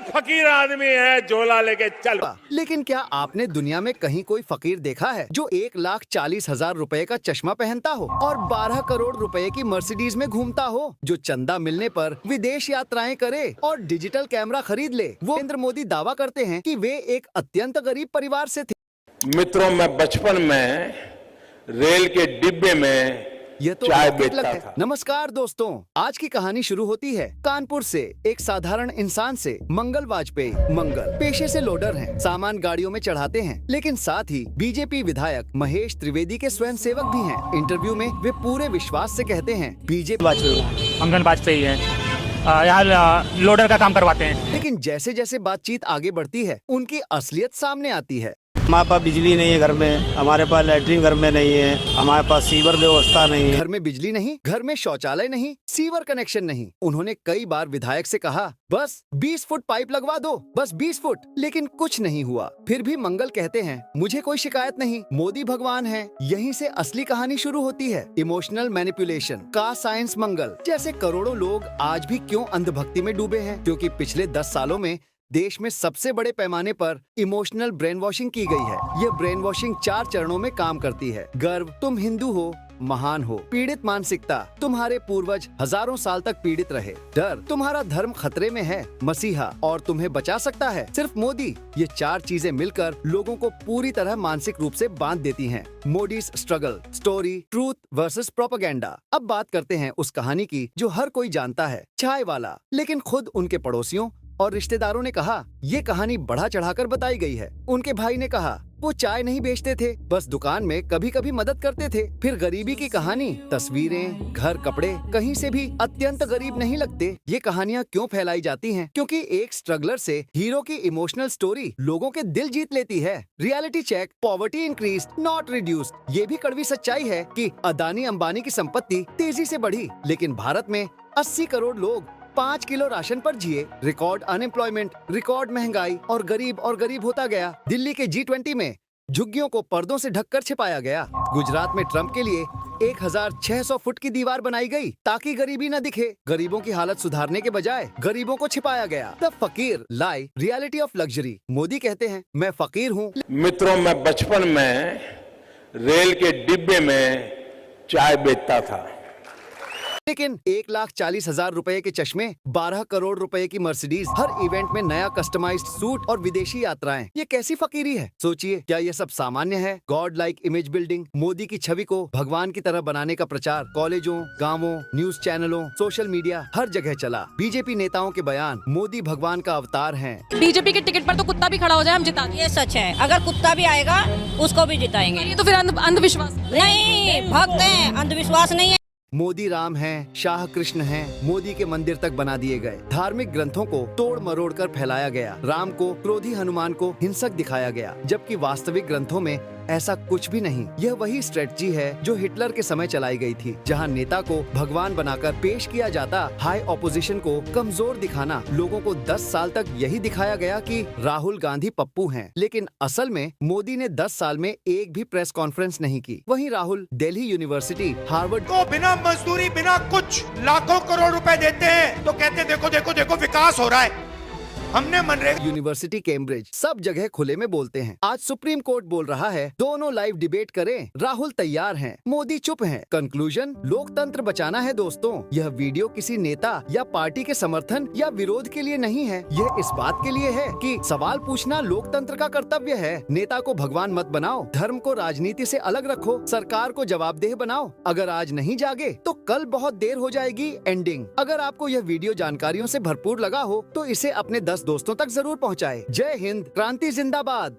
फकीर आदमी है, झोला लेके चल। लेकिन क्या आपने दुनिया में कहीं कोई फकीर देखा है जो 1,40,000 रुपए का चश्मा पहनता हो और 12 करोड़ रुपए की मर्सिडीज में घूमता हो, जो चंदा मिलने पर विदेश यात्राएं करे और डिजिटल कैमरा खरीद ले? वो नरेंद्र मोदी दावा करते हैं कि वे एक अत्यंत गरीब परिवार से थे। मित्रों, मैं बचपन में रेल के डिब्बे में यह तो चाय लौकिक बेचता है। था। नमस्कार दोस्तों, आज की कहानी शुरू होती है कानपुर से, एक साधारण इंसान से। मंगल वाजपेयी मंगल पेशे से लोडर हैं, सामान गाड़ियों में चढ़ाते हैं, लेकिन साथ ही बीजेपी विधायक महेश त्रिवेदी के स्वयं सेवक भी हैं। इंटरव्यू में वे पूरे विश्वास से कहते हैं बीजेपी मंगल वाजपेयी है, यहाँ लोडर का काम करवाते हैं। लेकिन जैसे जैसे बातचीत आगे बढ़ती है, उनकी असलियत सामने आती है। हमारे पास बिजली नहीं है घर में, हमारे पास लैट्रिन घर में नहीं है, हमारे पास सीवर व्यवस्था नहीं है। घर में बिजली नहीं, घर में शौचालय नहीं, सीवर कनेक्शन नहीं। उन्होंने कई बार विधायक से कहा बस 20 फुट पाइप लगवा दो, बस 20 फुट, लेकिन कुछ नहीं हुआ। फिर भी मंगल कहते हैं मुझे कोई शिकायत नहीं, मोदी भगवान है। यहीं से असली कहानी शुरू होती है। इमोशनल मैनिपुलेशन का साइंस मंगल। जैसे करोड़ों लोग आज भी क्यों अंधभक्ति में डूबे हैं? क्योंकि पिछले 10 सालों में देश में सबसे बड़े पैमाने पर इमोशनल ब्रेन वॉशिंग की गई है। यह ब्रेन वॉशिंग 4 चरणों में काम करती है। गर्व, तुम हिंदू हो, महान हो। पीड़ित मानसिकता, तुम्हारे पूर्वज हजारों साल तक पीड़ित रहे। डर, तुम्हारा धर्म खतरे में है। मसीहा, और तुम्हें बचा सकता है सिर्फ मोदी। ये 4 चीजें मिलकर लोगों को पूरी तरह मानसिक रूप से बांध देती हैं। Modi's struggle story, truth versus propaganda. अब बात करते हैं उस कहानी की जो हर कोई जानता है, चाय वाला। लेकिन खुद उनके पड़ोसियों और रिश्तेदारों ने कहा ये कहानी बढ़ा चढ़ाकर बताई गई है। उनके भाई ने कहा वो चाय नहीं बेचते थे, बस दुकान में कभी कभी मदद करते थे। फिर गरीबी की कहानी, तस्वीरें, घर, कपड़े कहीं से भी अत्यंत गरीब नहीं लगते। ये कहानियाँ क्यों फैलाई जाती हैं? क्योंकि एक स्ट्रगलर से हीरो की इमोशनल स्टोरी लोगों के दिल जीत लेती है। Reality check, poverty increased not reduced. ये भी कड़वी सच्चाई है कि अदानी अंबानी की संपत्ति तेजी से बढ़ी, लेकिन भारत में 80 करोड़ लोग 5 किलो राशन पर जिए। रिकॉर्ड अनएम्प्लॉयमेंट, रिकॉर्ड महंगाई, और गरीब होता गया। दिल्ली के G20 में झुग्गियों को पर्दों से ढककर छिपाया गया। गुजरात में ट्रंप के लिए 1600 फुट की दीवार बनाई गई ताकि गरीबी न दिखे। गरीबों की हालत सुधारने के बजाय गरीबों को छिपाया गया। द फकीर लाई, रियलिटी ऑफ लग्जरी। मोदी कहते हैं मैं फकीर हूँ। मित्रों, मैं बचपन में रेल के डिब्बे में चाय बेचता था। लेकिन 1,40,000 रुपए के चश्मे, 12 करोड़ रुपए की मर्सिडीज, हर इवेंट में नया कस्टमाइज्ड सूट और विदेशी यात्राएं, ये कैसी फकीरी है? सोचिए, क्या ये सब सामान्य है? God like image building, Modi की छवि को भगवान की तरह बनाने का प्रचार कॉलेजों, गांवों, न्यूज चैनलों, सोशल मीडिया, हर जगह चला। बीजेपी नेताओं के बयान, मोदी भगवान का अवतार है। बीजेपी के टिकट पर तो कुत्ता भी खड़ा हो जाए हम जिता देंगे। ये सच है, अगर कुत्ता भी आएगा उसको भी जिताएंगे। ये तो फिर अंधविश्वास नहीं, भक्त हैं, अंधविश्वास नहीं है। मोदी राम हैं, शाह कृष्ण हैं, मोदी के मंदिर तक बना दिए गए। धार्मिक ग्रंथों को तोड़ मरोड़ कर फैलाया गया। राम को, क्रोधी हनुमान को हिंसक दिखाया गया, जबकि वास्तविक ग्रंथों में ऐसा कुछ भी नहीं। यह वही स्ट्रेटजी है जो हिटलर के समय चलाई गई थी, जहां नेता को भगवान बनाकर पेश किया जाता, हाई ऑपोजिशन को कमजोर दिखाना। लोगों को 10 साल तक यही दिखाया गया कि राहुल गांधी पप्पू हैं, लेकिन असल में मोदी ने 10 साल में एक भी प्रेस कॉन्फ्रेंस नहीं की। वहीं राहुल दिल्ली यूनिवर्सिटी, हार्वर्ड को बिना मजदूरी, बिना कुछ लाखों करोड़ रुपए देते हैं तो कहते देखो देखो देखो विकास हो रहा है। हमने मनरेगा, यूनिवर्सिटी, कैम्ब्रिज, सब जगह खुले में बोलते हैं। आज सुप्रीम कोर्ट बोल रहा है दोनों लाइव डिबेट करें। राहुल तैयार हैं, मोदी चुप हैं। कंक्लूजन, लोकतंत्र बचाना है दोस्तों। यह वीडियो किसी नेता या पार्टी के समर्थन या विरोध के लिए नहीं है। यह इस बात के लिए है कि सवाल पूछना लोकतंत्र का कर्तव्य है। नेता को भगवान मत बनाओ, धर्म को राजनीति से अलग रखो, सरकार को जवाबदेह बनाओ। अगर आज नहीं जागे तो कल बहुत देर हो जाएगी। एंडिंग। अगर आपको यह वीडियो जानकारियों से भरपूर लगा हो तो इसे अपने 10 दोस्तों तक जरूर पहुंचाएं। जय हिंद, क्रांति जिंदाबाद।